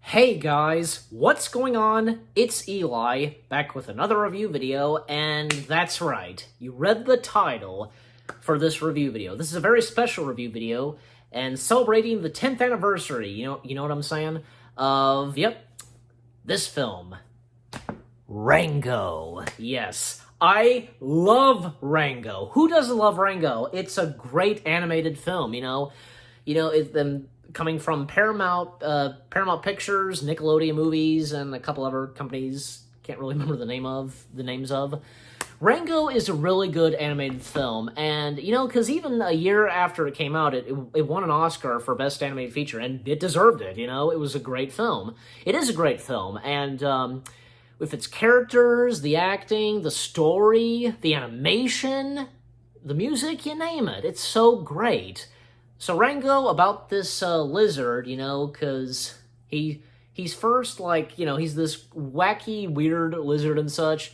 Hey guys, what's going on? It's Eli, back with another review video, and that's right, you read the title for this review video. This is a very special review video, and celebrating the 10th anniversary, you know what I'm saying? This film, Rango. Yes, I love Rango. Who doesn't love Rango? It's a great animated film, coming from Paramount Pictures, Nickelodeon Movies, and a couple other companies. Can't really remember the names of. Rango is a really good animated film, and because even a year after it came out, it won an Oscar for Best Animated Feature, and it deserved it. It was a great film. It is a great film, and with its characters, the acting, the story, the animation, the music, you name it, it's so great. So Rango, about this lizard, because he's first, he's this wacky, weird lizard and such,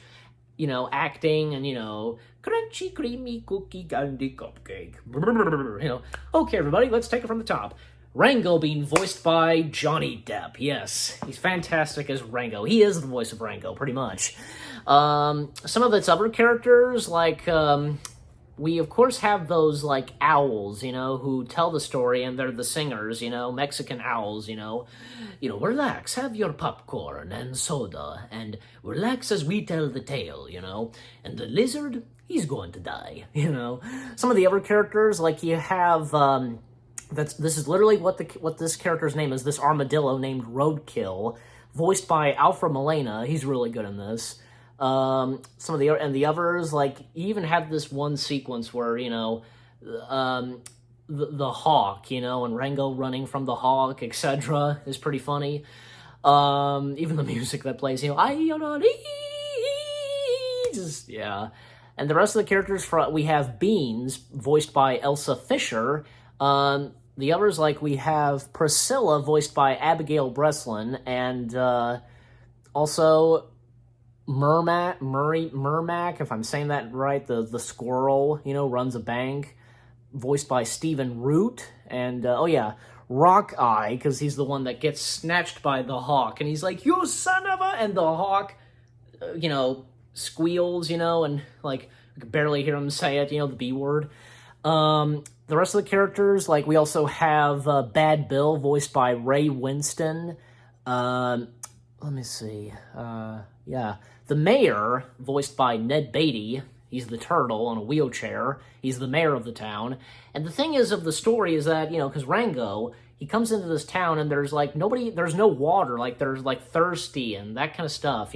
acting and, crunchy, creamy, cookie, candy, cupcake. Okay, everybody, let's take it from the top. Rango being voiced by Johnny Depp. Yes, he's fantastic as Rango. He is the voice of Rango, pretty much. Some of its other characters, we, of course, have those, owls, who tell the story, and they're the singers, Mexican owls, relax, have your popcorn and soda, and relax as we tell the tale, and the lizard, he's going to die, Some of the other characters, you have, this is literally what this character's name is, this armadillo named Roadkill, voiced by Alfred Molina. He's really good in this. Some of the others, you even have this one sequence where, the hawk, and Rango running from the hawk, etc. is pretty funny. Even the music that plays, just, yeah. And the rest of the characters, we have Beans, voiced by Elsa Fisher. The others, we have Priscilla, voiced by Abigail Breslin, and, also Mermac, if I'm saying that right, the squirrel, runs a bank, voiced by Stephen Root, and, Rock Eye, because he's the one that gets snatched by the hawk, and he's like, you son of a, and the hawk, squeals, and, you can barely hear him say it, the B word. The rest of the characters, we also have Bad Bill, voiced by Ray Winston. Let me see. The mayor, voiced by Ned Beatty. He's the turtle on a wheelchair. He's the mayor of the town. And the thing is of the story is that, because Rango, he comes into this town and there's, there's no water. There's, thirsty and that kind of stuff,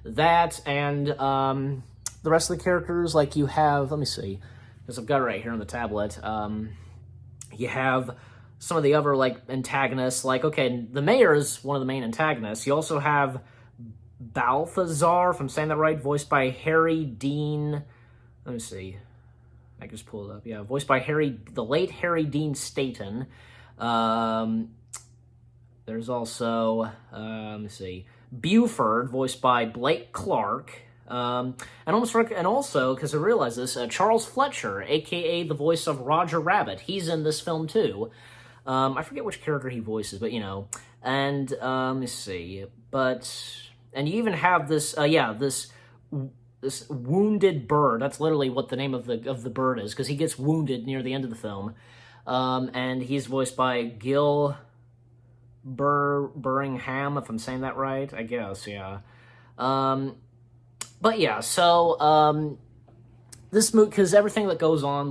That and the rest of the characters, you have, let me see, because I've got it right here on the tablet. You have some of the other, antagonists. Okay, the mayor is one of the main antagonists. You also have Balthazar, if I'm saying that right, voiced by Harry Dean. Let me see. I can just pull it up. Yeah, voiced by the late Harry Dean Stanton. There's also, let me see, Buford, voiced by Blake Clark. And also, because I realized this, Charles Fletcher, a.k.a. the voice of Roger Rabbit. He's in this film, too. I forget which character he voices, but, And, let me see, and you even have this, this wounded bird. That's literally what the name of the bird is, because he gets wounded near the end of the film. And he's voiced by Gil Burringham, if I'm saying that right, I guess, yeah. But yeah, so, this movie, because everything that goes on,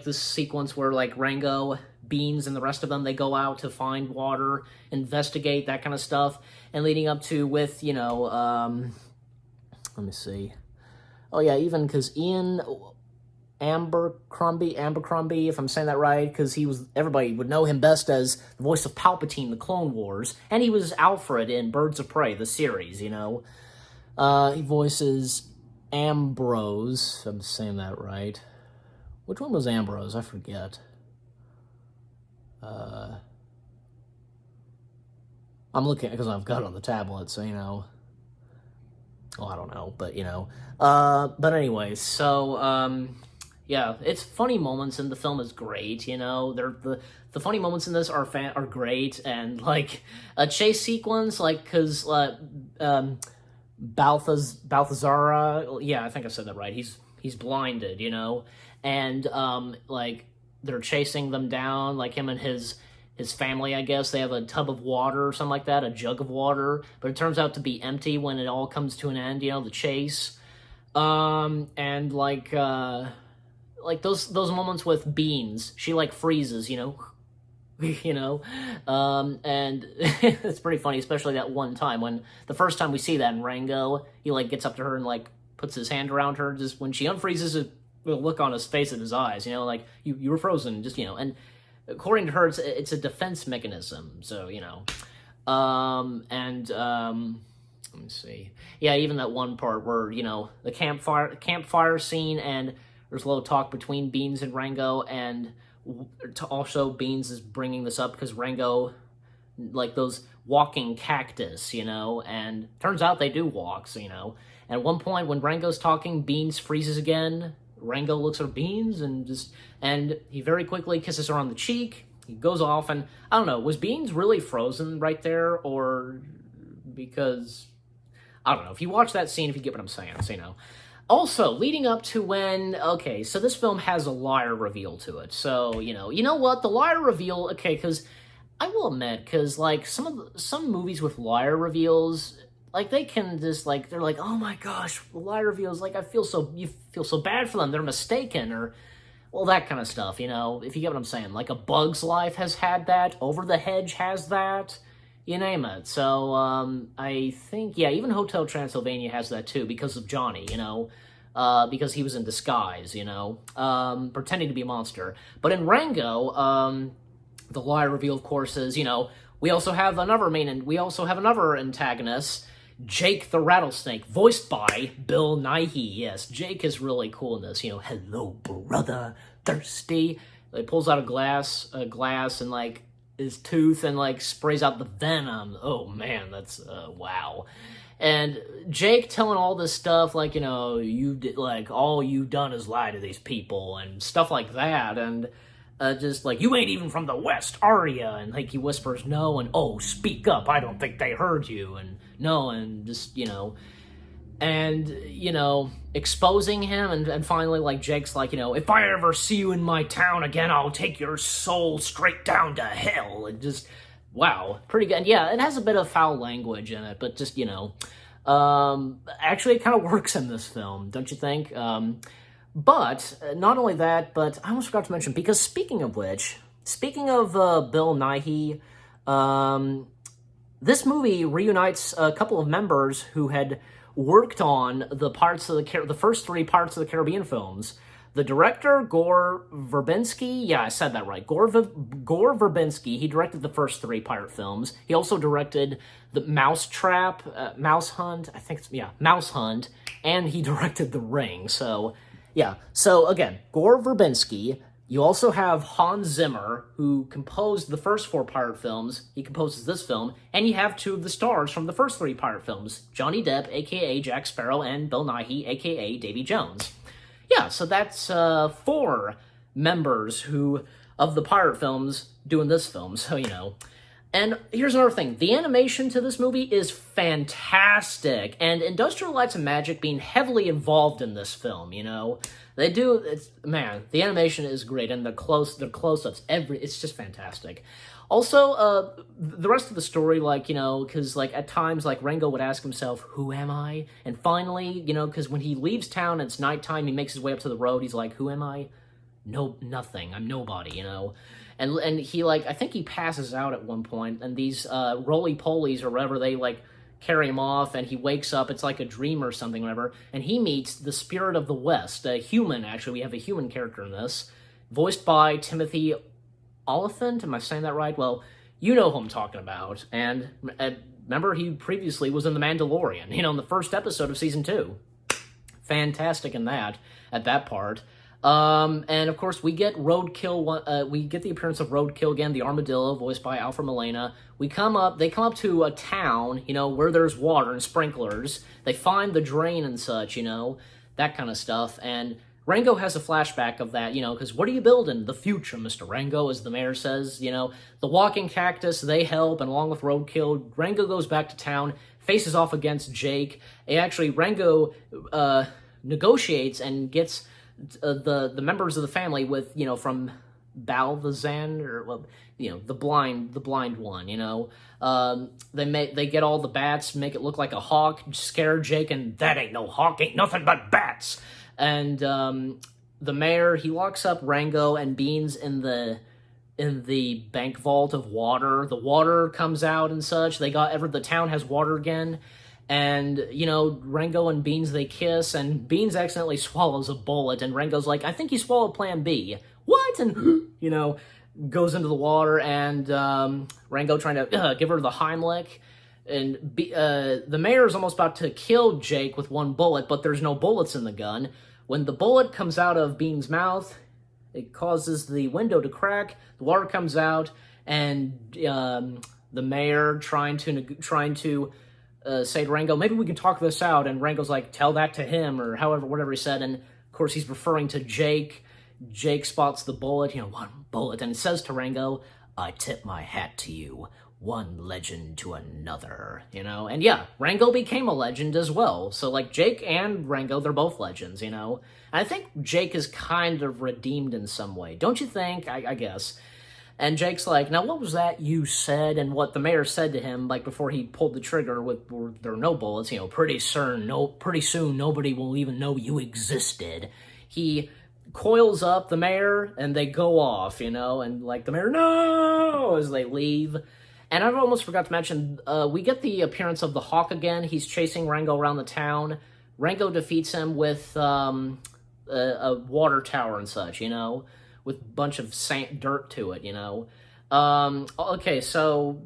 this sequence where, Rango, Beans, and the rest of them, they go out to find water, investigate, that kind of stuff, and leading up to with, let me see. Oh, yeah, even because Ian Abercrombie, if I'm saying that right, because everybody would know him best as the voice of Palpatine in the Clone Wars, and he was Alfred in Birds of Prey, the series, He voices Ambrose, if I'm saying that right. Which one was Ambrose? I forget. I'm looking, because I've got it on the tablet, so, I don't know, but, but anyway, so, Yeah, it's funny moments in the film is great. They're the funny moments in this are great, and like a chase sequence, like because Balthazar, yeah, I think I said that right. He's blinded, and like they're chasing them down, like him and his family, I guess. They have a tub of water or something like that, a jug of water, but it turns out to be empty when it all comes to an end, the chase. And like those moments with Beans, she like freezes, and it's pretty funny, especially that one time when the first time we see that in Rango, he like gets up to her and like puts his hand around her, just when she unfreezes it, the look on his face and his eyes, like you were frozen, just and according to her, it's a defense mechanism. So let me see. Yeah, even that one part where the campfire scene, and there's a little talk between Beans and Rango, and also Beans is bringing this up because Rango, like those walking cactus, and turns out they do walk. So, and at one point when Rango's talking, Beans freezes again. Rango looks at Beans and he very quickly kisses her on the cheek. He goes off, and I don't know, was Beans really frozen right there, or because I don't know. If you watch that scene, if you get what I'm saying, so Also, leading up to when, okay, so this film has a liar reveal to it. So, you know what? The liar reveal, okay, because I will admit, because, like, some movies with liar reveals, like, they can just, like, they're like, oh my gosh, the liar reveals, like, you feel so bad for them, they're mistaken, or, well, that kind of stuff, if you get what I'm saying. Like, A Bug's Life has had that, Over the Hedge has that, you name it. So, I think, yeah, even Hotel Transylvania has that too, because of Johnny, because he was in disguise, pretending to be a monster. But in Rango, the lie reveal, of course, is, we also have another antagonist, Jake the Rattlesnake, voiced by Bill Nighy. Yes, Jake is really cool in this, hello, brother, thirsty. He pulls out a glass, and, like, his tooth, and, like, sprays out the venom. Oh, man, that's, wow. And Jake telling all this stuff, like, all you've done is lie to these people, and stuff like that, and just, like, you ain't even from the West, are ya? And, like, he whispers no, and, oh, speak up, I don't think they heard you, and no, and just, and, exposing him, and finally, like, Jake's like, if I ever see you in my town again, I'll take your soul straight down to hell, and just, wow, pretty good. And yeah, it has a bit of foul language in it, but just, actually it kind of works in this film, don't you think? But, not only that, but I almost forgot to mention, because speaking of Bill Nighy, this movie reunites a couple of members who had worked on the first three Pirates of the Caribbean films. The director, Gore Verbinski, yeah, I said that right, Gore Verbinski, he directed the first three pirate films. He also directed the Mouse Hunt, and he directed The Ring, so, yeah. So, again, Gore Verbinski. You also have Hans Zimmer, who composed the first four pirate films. He composes this film. And you have two of the stars from the first three pirate films, Johnny Depp, a.k.a. Jack Sparrow, and Bill Nighy, a.k.a. Davy Jones. Yeah, so that's four members of the pirate films doing this film, so, And here's another thing. The animation to this movie is fantastic, and Industrial Lights and Magic being heavily involved in this film, They do, the animation is great, and the close-ups, it's just fantastic. Also, the rest of the story, like, because, like, at times, like, Rango would ask himself, who am I? And finally, because when he leaves town and it's nighttime, he makes his way up to the road, he's like, who am I? No, nothing. I'm nobody, And he, like, I think he passes out at one point, and these roly-polies or whatever, they, like, carry him off, and he wakes up, it's like a dream or something, whatever, and he meets the Spirit of the West, a human, actually. We have a human character in this, voiced by Timothy Oliphant. Am I saying that right? Well, you know who I'm talking about, and remember, he previously was in The Mandalorian, in the first episode of Season 2. Fantastic in that, at that part. And of course, we get Roadkill. We get the appearance of Roadkill again, the armadillo, voiced by Alfred Molina. They come up to a town, where there's water and sprinklers. They find the drain and such, that kind of stuff. And Rango has a flashback of that, because what are you building? The future, Mr. Rango, as the mayor says, The walking cactus, they help, and along with Roadkill, Rango goes back to town, faces off against Jake. Actually, Rango negotiates and gets the members of the family with, from Balthazan, or, well, the blind one, they get all the bats, make it look like a hawk, scare Jake, and that ain't no hawk, ain't nothing but bats. And the mayor, he locks up Rango and Beans in the bank vault of water. The water comes out and such. The town has water again. And, Rango and Beans, they kiss, and Beans accidentally swallows a bullet, and Rango's like, I think he swallowed Plan B. What? And, goes into the water, and Rango trying to give her the Heimlich. And the mayor is almost about to kill Jake with one bullet, but there's no bullets in the gun. When the bullet comes out of Bean's mouth, it causes the window to crack, the water comes out, and the mayor trying to say to Rango, maybe we can talk this out, and Rango's like, tell that to him, or whatever he said, and of course he's referring to Jake. Jake spots the bullet, one bullet, and says to Rango, I tip my hat to you, one legend to another, and yeah, Rango became a legend as well, so like Jake and Rango, they're both legends, and I think Jake is kind of redeemed in some way, don't you think? I guess. And Jake's like, now what was that you said? And what the mayor said to him, like before he pulled the trigger there were no bullets, pretty soon nobody will even know you existed. He coils up the mayor and they go off, and like the mayor, no, as they leave. And I almost forgot to mention, we get the appearance of the Hawk again. He's chasing Rango around the town. Rango defeats him with a water tower and such, with a bunch of dirt to it, Okay, so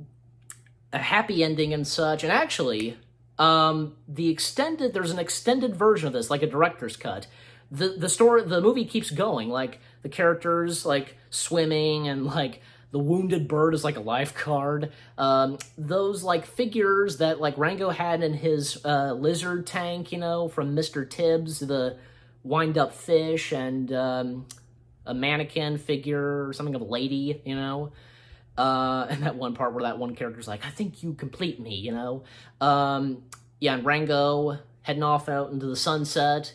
a happy ending and such. And actually, there's an extended version of this, like a director's cut. The movie keeps going, like the characters like swimming, and like the wounded bird is like a lifeguard. Those like figures that like Rango had in his lizard tank, from Mr. Tibbs, the wind-up fish, and a mannequin figure or something of a lady, and that one part where that one character's like, I think you complete me, yeah, and Rango heading off out into the sunset,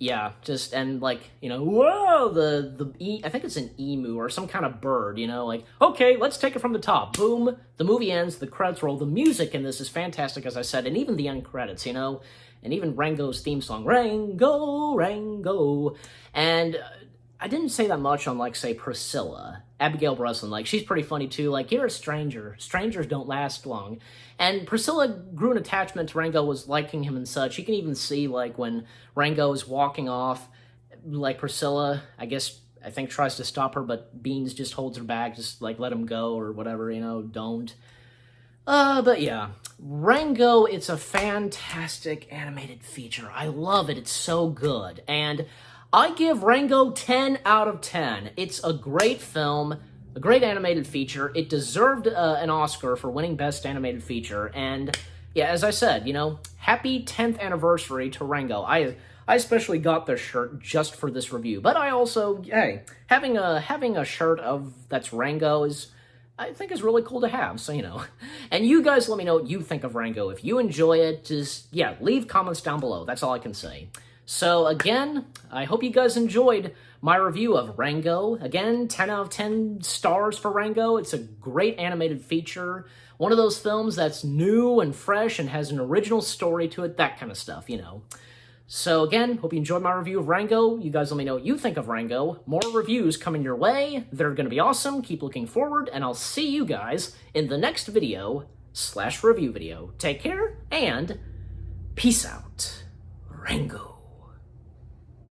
yeah, just, and like, whoa, I think it's an emu or some kind of bird, like, okay, let's take it from the top. Boom, the movie ends, the credits roll. The music in this is fantastic, as I said, and even the end credits, and even Rango's theme song, Rango, Rango. And I didn't say that much on, like, say, Priscilla, Abigail Breslin. Like, she's pretty funny, too. Like, you're a stranger. Strangers don't last long. And Priscilla grew an attachment to Rango, was liking him and such. You can even see, like, when Rango is walking off, like, Priscilla, I think tries to stop her, but Beans just holds her back, just, like, let him go or whatever, don't. But yeah, Rango, it's a fantastic animated feature. I love it. It's so good. And I give Rango 10 out of 10. It's a great film, a great animated feature. It deserved an Oscar for winning Best Animated Feature. And yeah, as I said, happy 10th anniversary to Rango. I especially got this shirt just for this review. But I also, hey, having a shirt that's Rango I think is really cool to have, so, And you guys let me know what you think of Rango. If you enjoy it, just, yeah, leave comments down below. That's all I can say. So, again, I hope you guys enjoyed my review of Rango. Again, 10 out of 10 stars for Rango. It's a great animated feature. One of those films that's new and fresh and has an original story to it, that kind of stuff, So again, hope you enjoyed my review of Rango. You guys let me know what you think of Rango. More reviews coming your way. They're going to be awesome. Keep looking forward, and I'll see you guys in the next video/review video. Take care, and peace out. Rango.